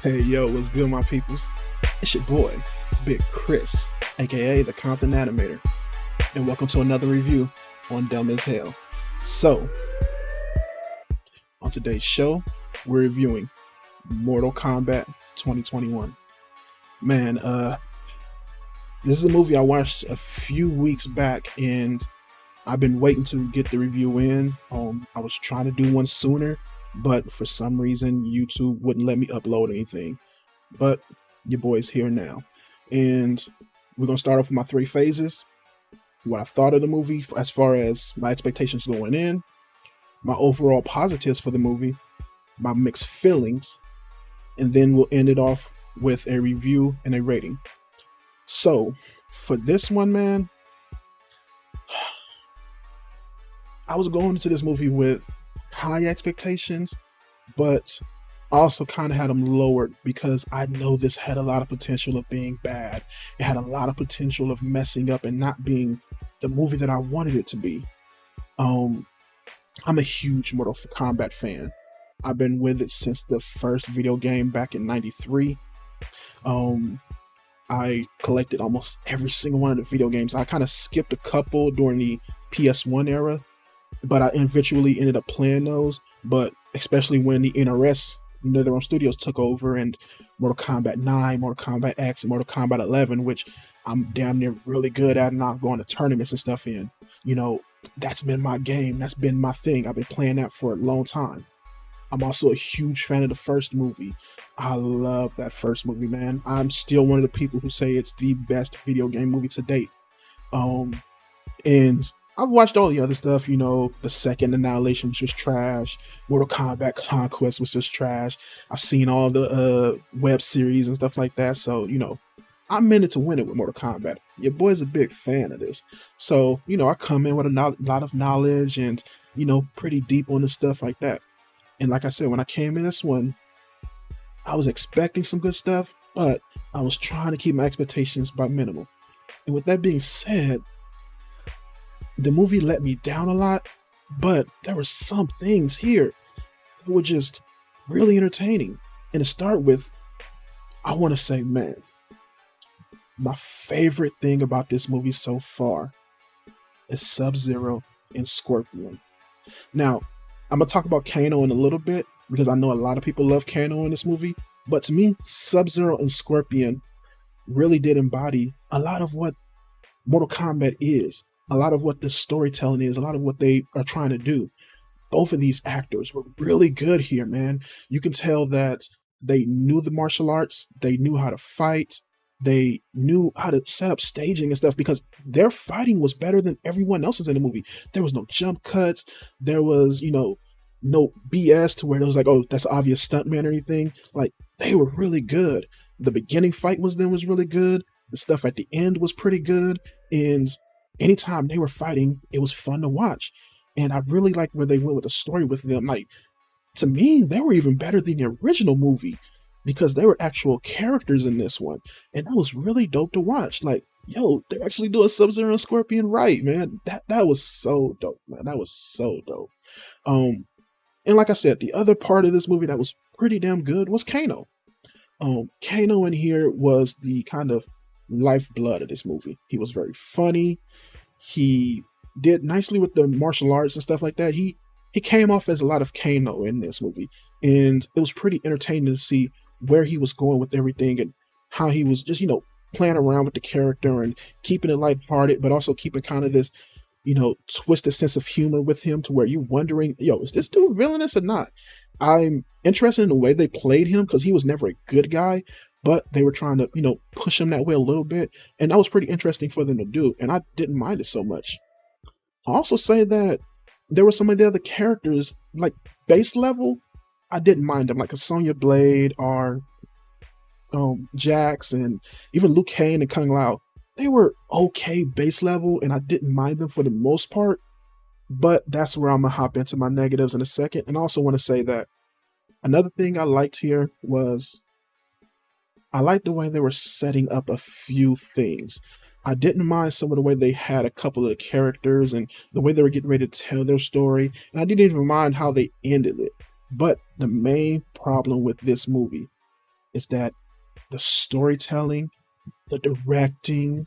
Hey yo, what's good, my peoples? It's your boy, Big Chris, aka the Compton Animator, and welcome to another review on Dumb as Hell. So, on today's show, we're reviewing Mortal Kombat 2021. Man, this is a movie I watched a few weeks back, and I've been waiting to get the review in. I was trying to do one sooner, but for some reason, YouTube wouldn't let me upload anything. But your boy's here now. And we're going to start off with my three phases. What I thought of the movie as far as my expectations going in, my overall positives for the movie, my mixed feelings, and then we'll end it off with a review and a rating. So, for this one, man, I was going into this movie with high expectations, but I also kind of had them lowered because I know this had a lot of potential of being bad. It had a lot of potential of messing up and not being the movie that I wanted it to be. I'm a huge Mortal Kombat fan. I've been with it since the first video game back in '93. I collected almost every single one of the video games. I kind of skipped a couple during the PS1 era, but I eventually ended up playing those. But especially when the NRS, NetherRealm Studios, took over, and Mortal Kombat 9, Mortal Kombat X, and Mortal Kombat 11, which I'm damn near really good at, and I'm going to tournaments and stuff in. That's been my game. That's been my thing. I've been playing that for a long time. I'm also a huge fan of the first movie. I love that first movie, man. I'm still one of the people who say it's the best video game movie to date. And I've watched all the other stuff, the second Annihilation, which was trash, Mortal Kombat Conquest, which was trash. I've seen all the web series and stuff like that. So, I'm in it to win it with Mortal Kombat. Your boy's a big fan of this. So, I come in with a lot of knowledge and, pretty deep on the stuff like that. And like I said, when I came in this one, I was expecting some good stuff, but I was trying to keep my expectations by minimal. And with that being said, the movie let me down a lot, but there were some things here that were just really entertaining. And to start with, I want to say, man, my favorite thing about this movie so far is Sub-Zero and Scorpion. Now, I'm going to talk about Kano in a little bit, because I know a lot of people love Kano in this movie, but to me, Sub-Zero and Scorpion really did embody a lot of what Mortal Kombat is. A lot of what the storytelling is, a lot of what they are trying to do. Both of these actors were really good here, man. You can tell that they knew the martial arts, they knew how to fight, they knew how to set up staging and stuff, because their fighting was better than everyone else's in the movie. There was no jump cuts, there was, no BS to where it was like, oh, that's an obvious stuntman or anything. Like, they were really good. The beginning fight was really good. The stuff at the end was pretty good, and anytime they were fighting, it was fun to watch. And I really liked where they went with the story with them. Like, to me, they were even better than the original movie, because they were actual characters in this one. And that was really dope to watch. Like, yo, they're actually doing Sub-Zero and Scorpion right, man. That was so dope, man. That was so dope. And like I said, the other part of this movie that was pretty damn good was Kano. Kano in here was the kind of lifeblood of this movie. He was very funny. He did nicely with the martial arts and stuff like that. He came off as a lot of Kano in this movie, and it was pretty entertaining to see where he was going with everything and how he was just, playing around with the character and keeping it lighthearted, but also keeping kind of this, twisted sense of humor with him, to where you're wondering, yo, is this dude villainous or not? I'm interested in the way they played him, because he was never a good guy, but they were trying to, push him that way a little bit. And that was pretty interesting for them to do. And I didn't mind it so much. I'll also say that there were some of the other characters, like base level, I didn't mind them. Like a Sonya Blade or Jax, and even Liu Kang and Kung Lao. They were okay base level, and I didn't mind them for the most part. But that's where I'm going to hop into my negatives in a second. And I also want to say that another thing I liked here was, I liked the way they were setting up a few things. I didn't mind some of the way they had a couple of the characters and the way they were getting ready to tell their story. And I didn't even mind how they ended it. But the main problem with this movie is that the storytelling, the directing,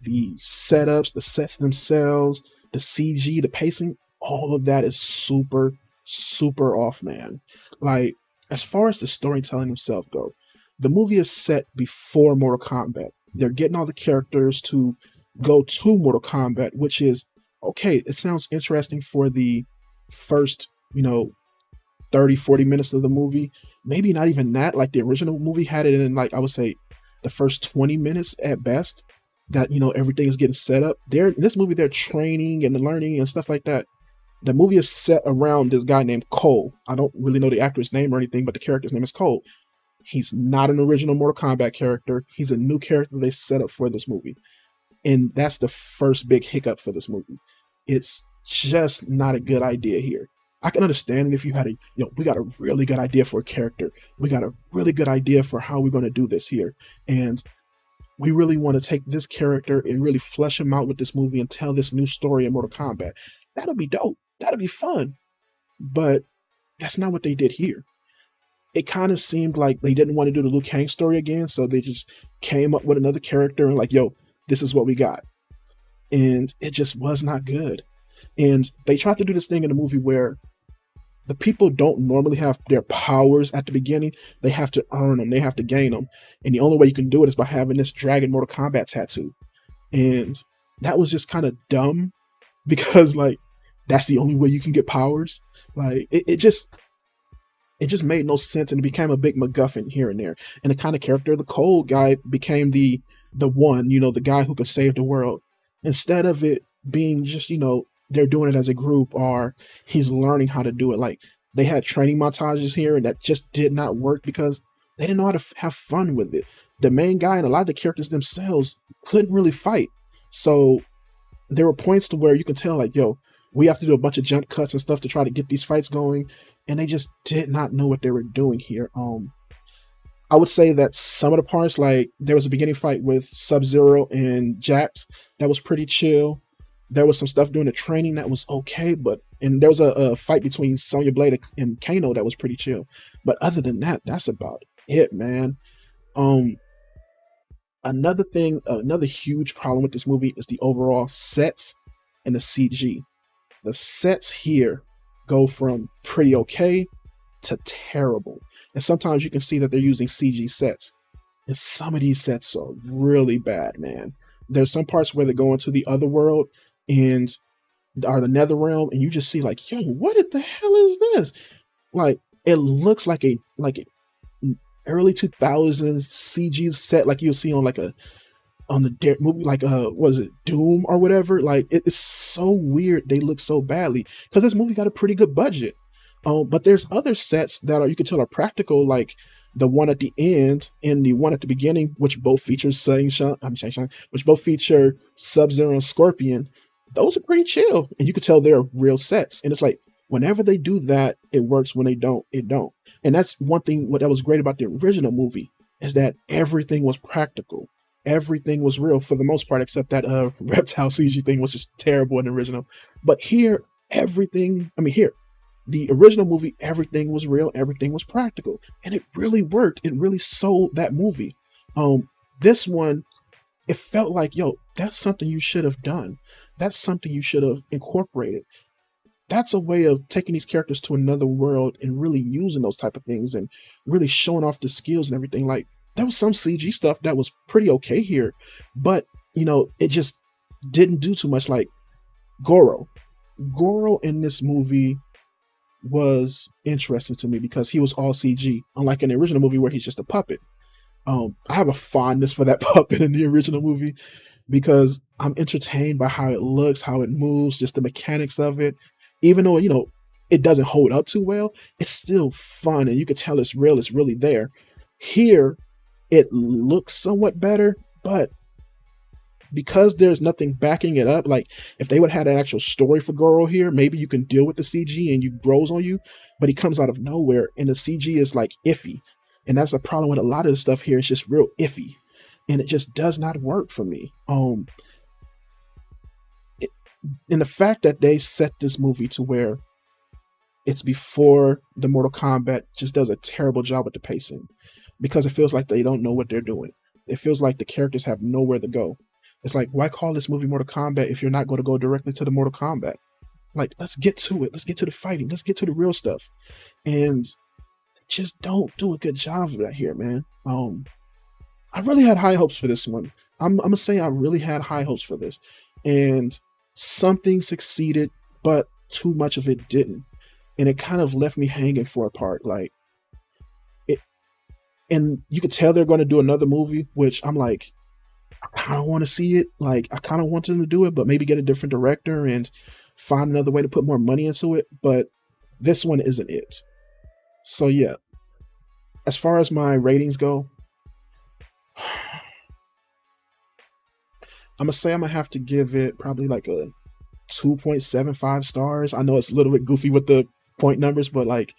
the setups, the sets themselves, the CG, the pacing, all of that is super, super off, man. Like, as far as the storytelling itself go, the movie is set before Mortal Kombat. They're getting all the characters to go to Mortal Kombat, which is okay. It sounds interesting for the first, 30, 40 minutes of the movie. Maybe not even that. Like the original movie had it in, like, I would say the first 20 minutes at best, that, everything is getting set up. They're in this movie, they're training and learning and stuff like that. The movie is set around this guy named Cole. I don't really know the actor's name or anything, but the character's name is Cole. He's not an original Mortal Kombat character. He's a new character they set up for this movie. And that's the first big hiccup for this movie. It's just not a good idea here. I can understand it if you had we got a really good idea for a character. We got a really good idea for how we're going to do this here. And we really want to take this character and really flesh him out with this movie and tell this new story in Mortal Kombat. That'll be dope. That'll be fun. But that's not what they did here. It kind of seemed like they didn't want to do the Liu Kang story again, so they just came up with another character and like, yo, this is what we got. And it just was not good. And they tried to do this thing in the movie where the people don't normally have their powers at the beginning. They have to earn them. They have to gain them. And the only way you can do it is by having this Dragon Mortal Kombat tattoo. And that was just kind of dumb because, like, that's the only way you can get powers. Like, it just made no sense, and it became a big MacGuffin here and there. And the kind of character, the Cole guy, became the one, the guy who could save the world. Instead of it being just, they're doing it as a group, or he's learning how to do it. Like, they had training montages here, and that just did not work because they didn't know how to have fun with it. The main guy and a lot of the characters themselves couldn't really fight. So there were points to where you can tell, like, yo, we have to do a bunch of jump cuts and stuff to try to get these fights going. And they just did not know what they were doing here. I would say that some of the parts, like there was a beginning fight with Sub-Zero and Jax, that was pretty chill. There was some stuff during the training that was okay, and there was a fight between Sonya Blade and Kano that was pretty chill. But other than that, that's about it, man. Another thing, another huge problem with this movie is the overall sets and the CG. The sets here go from pretty okay to terrible. And sometimes you can see that they're using CG sets. And some of these sets are really bad, man. There's some parts where they go into the other world and are the nether realm, and you just see like, yo, what the hell is this? Like, it looks like a early 2000s CG set, like you'll see on like on the movie, like what is it, Doom or whatever. Like, it's so weird. They look so badly because this movie got a pretty good budget. But there's other sets that you can tell are practical, like the one at the end and the one at the beginning, which both feature which both feature Sub-Zero and Scorpion. Those are pretty chill, and you can tell they're real sets. And it's like, whenever they do that, it works. When they don't, it don't. And that's one thing that was great about the original movie, is that everything was practical. Everything was real for the most part, except that reptile CG thing was just terrible in the original. But here, the original movie, everything was real, everything was practical, and it really worked. It really sold that movie. This one, it felt like, yo, that's something you should have done. That's something you should have incorporated. That's a way of taking these characters to another world and really using those type of things and really showing off the skills and everything. Like, there was some CG stuff that was pretty okay here, but it just didn't do too much. Like Goro in this movie was interesting to me because he was all CG, unlike in the original movie where he's just a puppet. I have a fondness for that puppet in the original movie because I'm entertained by how it looks, how it moves, just the mechanics of it. Even though, it doesn't hold up too well, it's still fun, and you can tell it's real, it's really there. Here, it looks somewhat better, but because there's nothing backing it up, like if they would have had an actual story for Goro here, maybe you can deal with the CG and you grows on you, but he comes out of nowhere and the CG is like iffy. And that's a problem with a lot of the stuff here. It's just real iffy, and it just does not work for me. And the fact that they set this movie to where it's before the Mortal Kombat just does a terrible job with the pacing. because it feels like they don't know what they're doing. It feels like the characters have nowhere to go. It's like, why call this movie Mortal Kombat if you're not going to go directly to the Mortal Kombat? Like, let's get to it. Let's get to the fighting. Let's get to the real stuff. And just don't do a good job of that here, man. I really had high hopes for this one. I'm gonna say I really had high hopes for this, and something succeeded, but too much of it didn't, and it kind of left me hanging for a part. Like it, and you could tell they're going to do another movie, which I'm like, I kind of want to see it. Like I kind of want them to do it, but maybe get a different director and find another way to put more money into it. But this one isn't it. So yeah, as far as my ratings go, I'm gonna say I'm gonna have to give it probably like a 2.75 stars. I know it's a little bit goofy with the point numbers, but like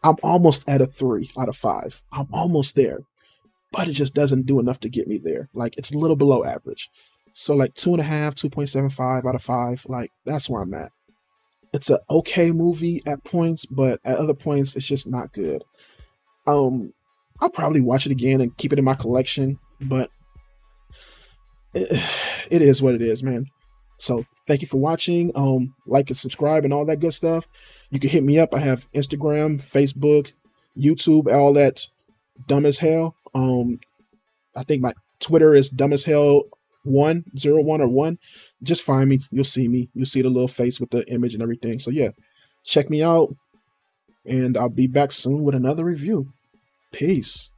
I'm almost at a 3 out of 5. I'm almost there, but it just doesn't do enough to get me there. Like it's a little below average. So like 2.5, 2.75 out of 5. Like that's where I'm at. It's a okay movie at points, but at other points it's just not good. Um, I'll probably watch it again and keep it in my collection, but it, it is what it is, man. So thank you for watching. Like and subscribe and all that good stuff. You can hit me up. I have Instagram, Facebook, YouTube, all that dumb as hell. I think my Twitter is dumb as hell 101 or one. Just find me. You'll see me. You'll see the little face with the image and everything. So yeah, check me out, and I'll be back soon with another review. Peace.